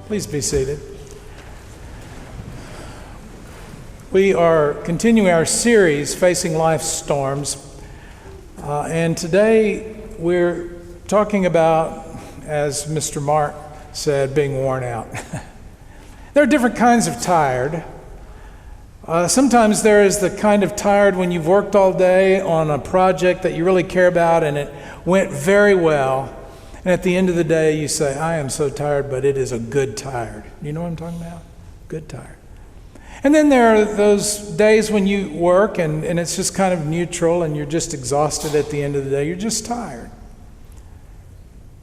Please be seated. We are continuing our series, Facing Life's Storms, and today we're talking about, as Mr. Mark said, being worn out. There are different kinds of tired. Sometimes there is the kind of tired when you've worked all day on a project that you really care about and it went very well. And at the end of the day, you say, I am so tired, but it is a good tired. You know what I'm talking about? Good tired. And then there are those days when you work and it's just kind of neutral and you're just exhausted at the end of the day. You're just tired.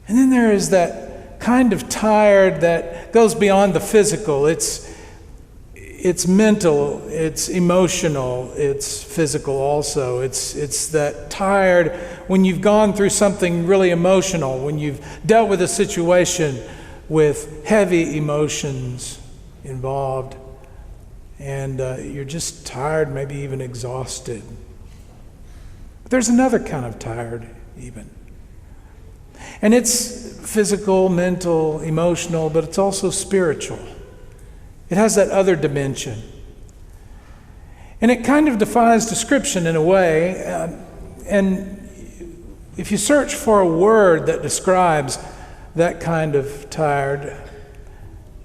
And then there is that kind of tired that goes beyond the physical. It's mental, it's emotional, it's physical also. It's that tired when you've gone through something really emotional, when you've dealt with a situation with heavy emotions involved, and you're just tired, maybe even exhausted. But there's another kind of tired even. And it's physical, mental, emotional, but it's also spiritual. It has that other dimension. And it kind of defies description in a way. And if you search for a word that describes that kind of tired,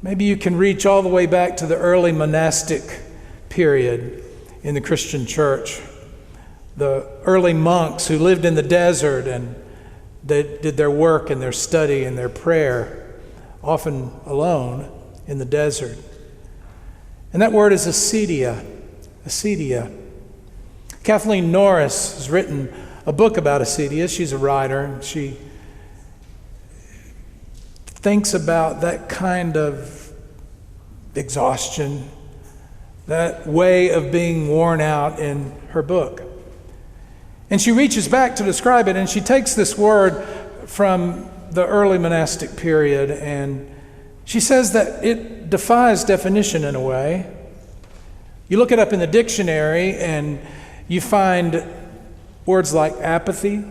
maybe you can reach all the way back to the early monastic period in the Christian church. The early monks who lived in the desert and they did their work and their study and their prayer, often alone in the desert. And that word is acedia. Acedia. Kathleen Norris has written a book about acedia. She's a writer, and she thinks about that kind of exhaustion, that way of being worn out in her book. And she reaches back to describe it, and she takes this word from the early monastic period, and she says that it defies definition in a way. You look it up in the dictionary and you find words like apathy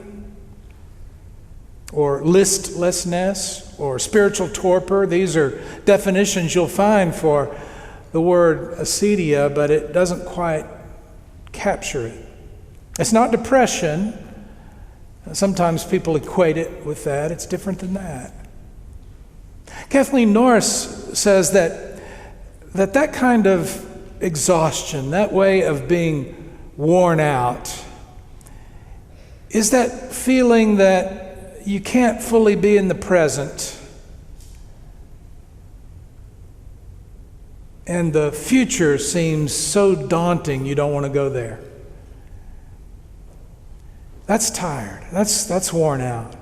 or listlessness or spiritual torpor. These are definitions you'll find for the word acedia, but it doesn't quite capture it. It's not depression. Sometimes people equate it with that. It's different than that. Kathleen Norris says that kind of exhaustion, that way of being worn out, is that feeling that you can't fully be in the present and the future seems so daunting you don't want to go there. That's tired. That's worn out.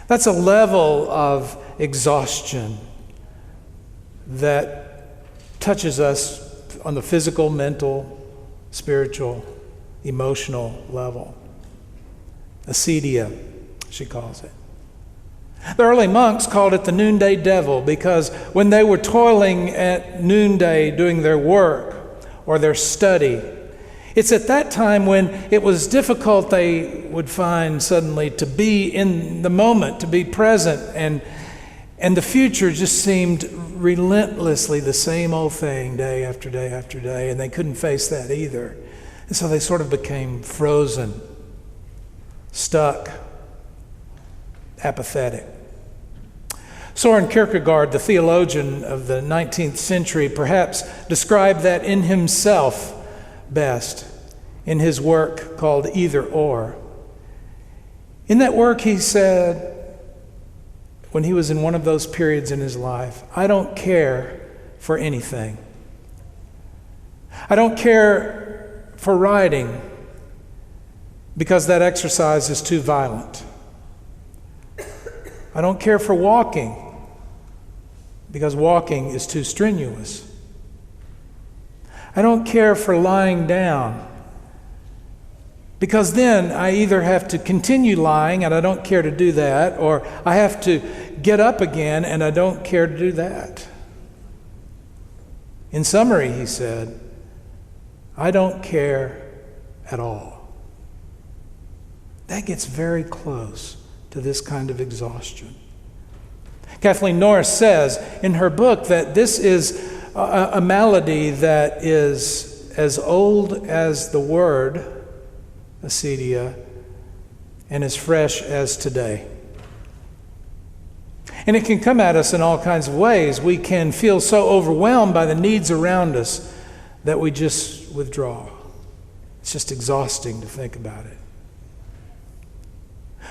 That's a level of exhaustion that touches us on the physical, mental, spiritual, emotional level. Acedia, she calls it. The early monks called it the noonday devil because when they were toiling at noonday doing their work or their study, it's at that time when it was difficult, they would find suddenly, to be in the moment, to be present, and the future just seemed relentlessly the same old thing day after day after day, and they couldn't face that either. And so they sort of became frozen, stuck, apathetic. Soren Kierkegaard, the theologian of the 19th century, perhaps described that in himself best in his work called Either Or. In that work he said, when he was in one of those periods in his life, I don't care for anything. I don't care for riding because that exercise is too violent. I don't care for walking because walking is too strenuous. I don't care for lying down because then I either have to continue lying and I don't care to do that, or I have to get up again and I don't care to do that. In summary, he said, I don't care at all. That gets very close to this kind of exhaustion. Kathleen Norris says in her book that this is a malady that is as old as the word, acedia, and as fresh as today. And it can come at us in all kinds of ways. We can feel so overwhelmed by the needs around us that we just withdraw. It's just exhausting to think about it.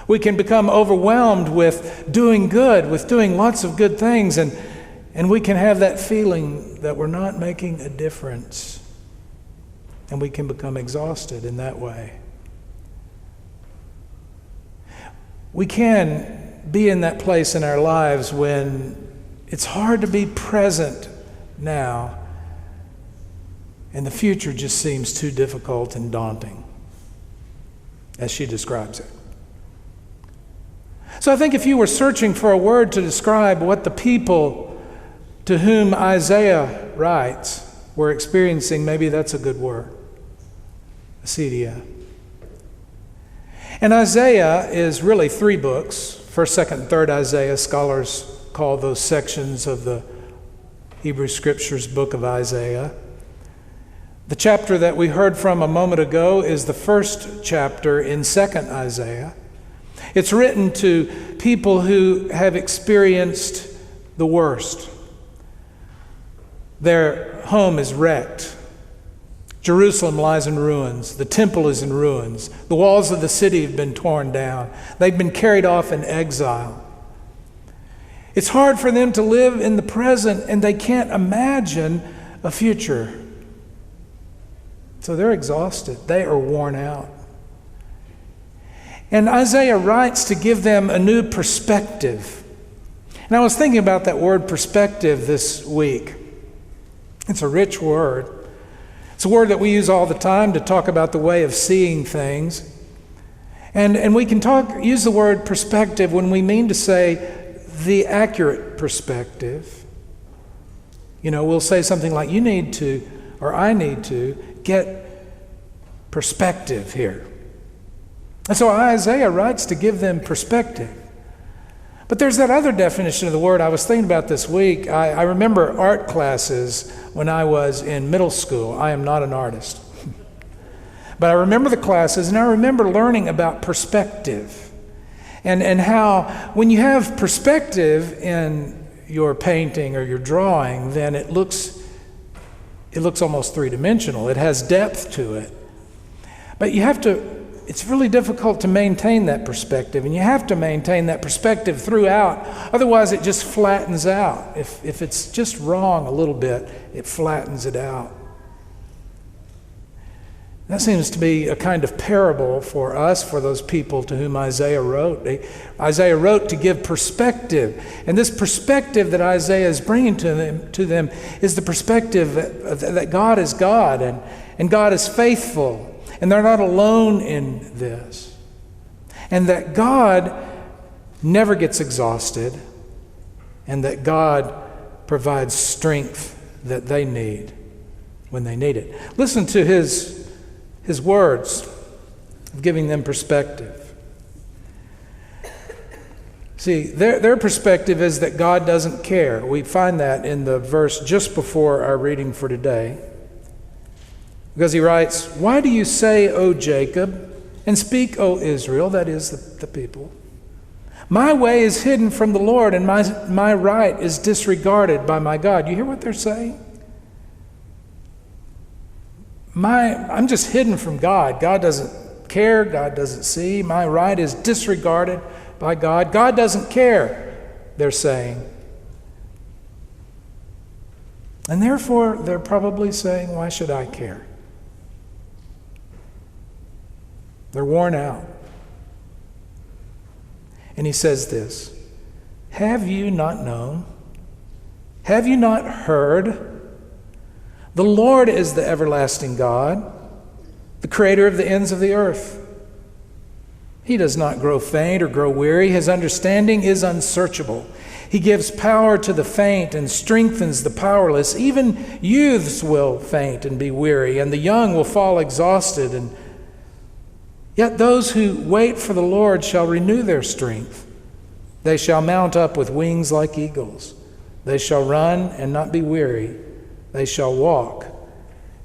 We can become overwhelmed with doing good, with doing lots of good things, and we can have that feeling that we're not making a difference. And we can become exhausted in that way. We can be in that place in our lives when it's hard to be present now, and the future just seems too difficult and daunting, as she describes it. So I think if you were searching for a word to describe what the people to whom Isaiah writes were experiencing, maybe that's a good word. Acedia. And Isaiah is really 3 books. 1st, 2nd, and 3rd Isaiah. Scholars call those sections of the Hebrew Scriptures book of Isaiah. The chapter that we heard from a moment ago is the first chapter in 2nd Isaiah. It's written to people who have experienced the worst. Their home is wrecked. Jerusalem lies in ruins. The temple is in ruins. The walls of the city have been torn down. They've been carried off in exile. It's hard for them to live in the present, and they can't imagine a future. So they're exhausted. They are worn out. And Isaiah writes to give them a new perspective. And I was thinking about that word perspective this week. It's a rich word. It's a word that we use all the time to talk about the way of seeing things. And we can use the word perspective when we mean to say the accurate perspective. You know, we'll say something like, you need to, or I need to, get perspective here. And so Isaiah writes to give them perspective. But there's that other definition of the word I was thinking about this week. I remember art classes when I was in middle school. I am not an artist. But I remember the classes, and I remember learning about perspective. And how when you have perspective in your painting or your drawing, then it looks almost three-dimensional. It has depth to it. But it's really difficult to maintain that perspective, and you have to maintain that perspective throughout. Otherwise, it just flattens out. If it's just wrong a little bit, it flattens it out. That seems to be a kind of parable for us, for those people to whom Isaiah wrote. Isaiah wrote to give perspective. And this perspective that Isaiah is bringing to them is the perspective that God is God and God is faithful. And they're not alone in this. And that God never gets exhausted, and that God provides strength that they need when they need it. Listen to his words of giving them perspective. See, their perspective is that God doesn't care. We find that in the verse just before our reading for today. Because he writes, "Why do you say, O Jacob, and speak, O Israel," that is the people, "my way is hidden from the Lord, and my right is disregarded by my God." You hear what they're saying? I'm just hidden from God. God doesn't care. God doesn't see. My right is disregarded by God. God doesn't care, they're saying. And therefore, they're probably saying, why should I care? They're worn out. And he says this, "Have you not known? Have you not heard? The Lord is the everlasting God, the creator of the ends of the earth. He does not grow faint or grow weary. His understanding is unsearchable. He gives power to the faint and strengthens the powerless. Even youths will faint and be weary, and the young will fall exhausted. And yet those who wait for the Lord shall renew their strength. They shall mount up with wings like eagles. They shall run and not be weary. They shall walk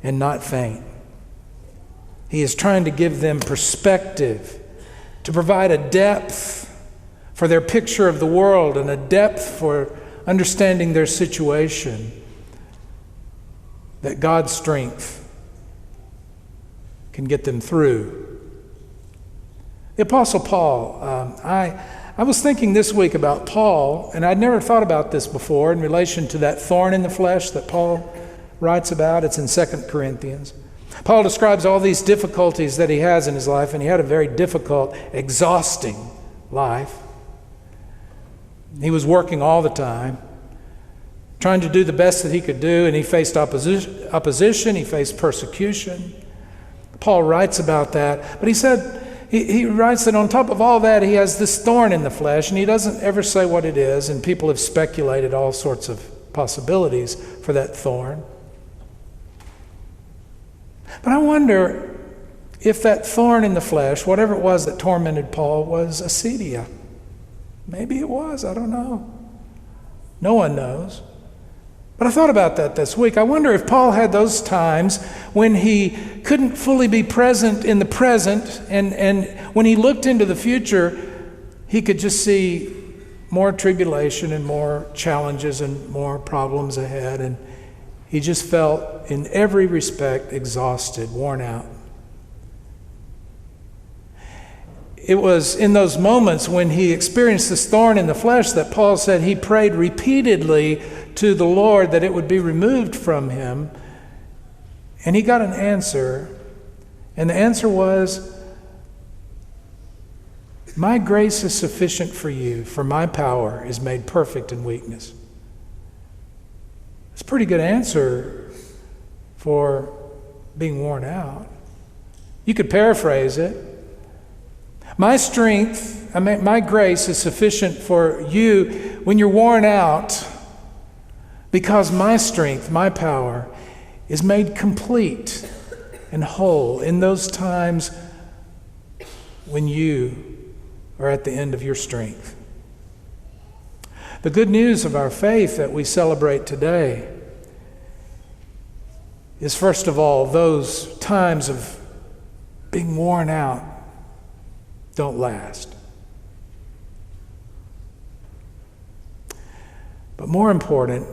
and not faint. He is trying to give them perspective, to provide a depth for their picture of the world and a depth for understanding their situation, that God's strength can get them through. The Apostle Paul, I was thinking this week about Paul, and I'd never thought about this before in relation to that thorn in the flesh that Paul writes about. It's in 2 Corinthians. Paul describes all these difficulties that he has in his life, and he had a very difficult, exhausting life. He was working all the time, trying to do the best that he could do, and he faced opposition, he faced persecution. Paul writes about that, but he writes that on top of all that, he has this thorn in the flesh, and he doesn't ever say what it is, and people have speculated all sorts of possibilities for that thorn. But I wonder if that thorn in the flesh, whatever it was that tormented Paul, was acedia. Maybe it was, I don't know. No one knows. But I thought about that this week. I wonder if Paul had those times when he couldn't fully be present in the present, and when he looked into the future, he could just see more tribulation and more challenges and more problems ahead, and he just felt in every respect exhausted, worn out. It was in those moments when he experienced this thorn in the flesh that Paul said he prayed repeatedly to the Lord that it would be removed from him. And he got an answer. And the answer was, "My grace is sufficient for you, for my power is made perfect in weakness." It's a pretty good answer for being worn out. You could paraphrase it. My grace is sufficient for you when you're worn out, because my strength, my power, is made complete and whole in those times when you are at the end of your strength. The good news of our faith that we celebrate today is, first of all, those times of being worn out don't last. But more important,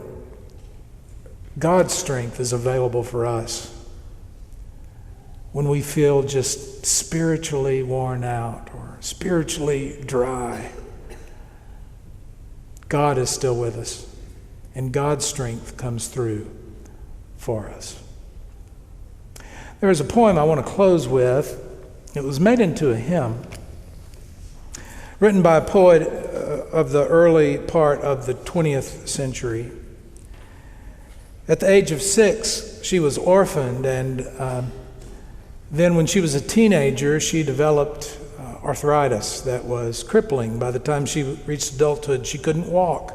God's strength is available for us when we feel just spiritually worn out or spiritually dry. God is still with us, and God's strength comes through for us. There is a poem I want to close with. It was made into a hymn, written by a poet of the early part of the 20th century. At the age of 6, she was orphaned, and then when she was a teenager, she developed arthritis that was crippling. By the time she reached adulthood, she couldn't walk.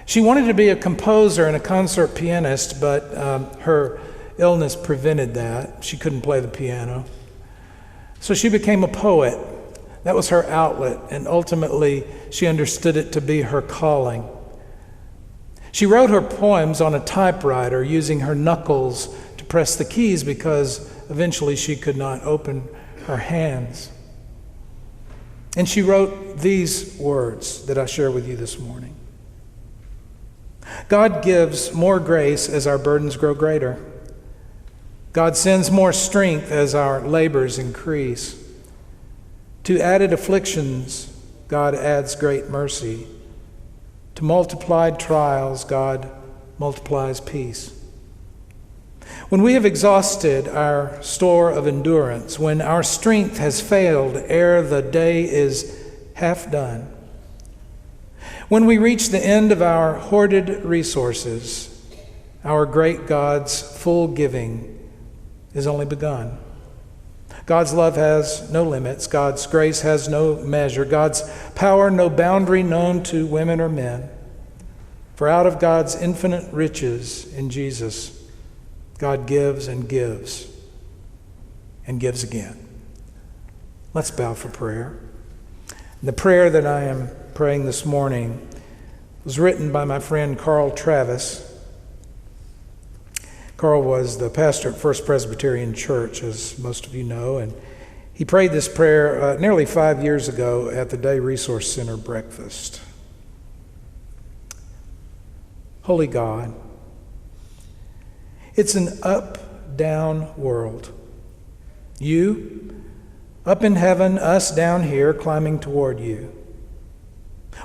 She wanted to be a composer and a concert pianist, but her illness prevented that. She couldn't play the piano. So she became a poet. That was her outlet, and ultimately she understood it to be her calling. She wrote her poems on a typewriter using her knuckles to press the keys because eventually she could not open her hands. And she wrote these words that I share with you this morning. God gives more grace as our burdens grow greater. God sends more strength as our labors increase. To added afflictions, God adds great mercy. To multiplied trials, God multiplies peace. When we have exhausted our store of endurance, when our strength has failed ere the day is half done, when we reach the end of our hoarded resources, our great God's full giving is only begun. God's love has no limits. God's grace has no measure. God's power no boundary known to women or men. For out of God's infinite riches in Jesus, God gives and gives and gives again. Let's bow for prayer. The prayer that I am praying this morning was written by my friend Carl Travis. Carl was the pastor at First Presbyterian Church, as most of you know, and he prayed this prayer nearly 5 years ago at the Day Resource Center breakfast. Holy God, it's an up-down world. You, up in heaven, us down here climbing toward you.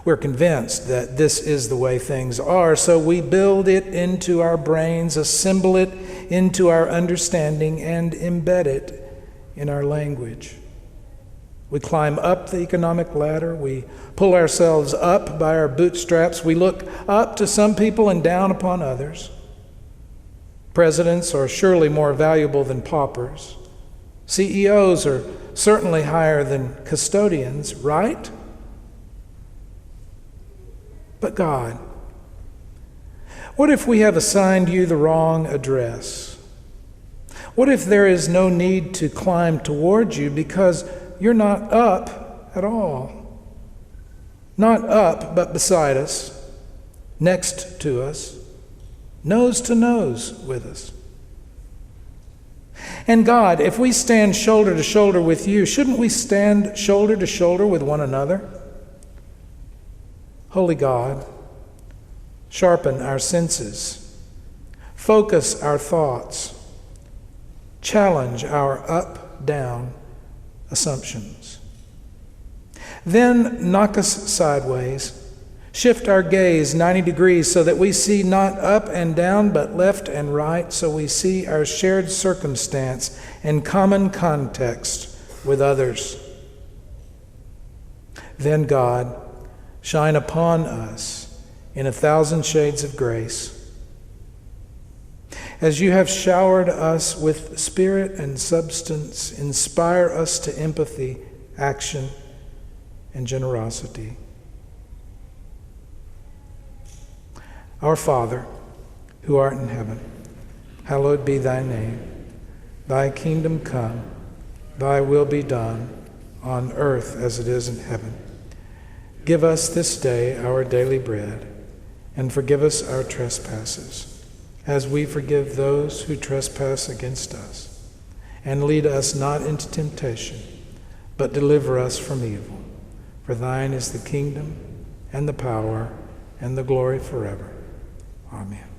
We're convinced that this is the way things are, so we build it into our brains, assemble it into our understanding, and embed it in our language. We climb up the economic ladder. We pull ourselves up by our bootstraps. We look up to some people and down upon others. Presidents are surely more valuable than paupers. CEOs are certainly higher than custodians, right? But God, what if we have assigned you the wrong address? What if there is no need to climb toward you because you're not up at all? Not up, but beside us, next to us, nose to nose with us. And God, if we stand shoulder to shoulder with you, shouldn't we stand shoulder to shoulder with one another? Holy God, sharpen our senses, focus our thoughts, challenge our up-down assumptions. Then knock us sideways, shift our gaze 90 degrees so that we see not up and down but left and right, so we see our shared circumstance and common context with others. Then God, shine upon us in 1,000 shades of grace. As you have showered us with spirit and substance, inspire us to empathy, action, and generosity. Our Father, who art in heaven, hallowed be thy name. Thy kingdom come, thy will be done, on earth as it is in heaven. Give us this day our daily bread, and forgive us our trespasses, as we forgive those who trespass against us. And lead us not into temptation, but deliver us from evil. For thine is the kingdom, and the power, and the glory forever. Amen.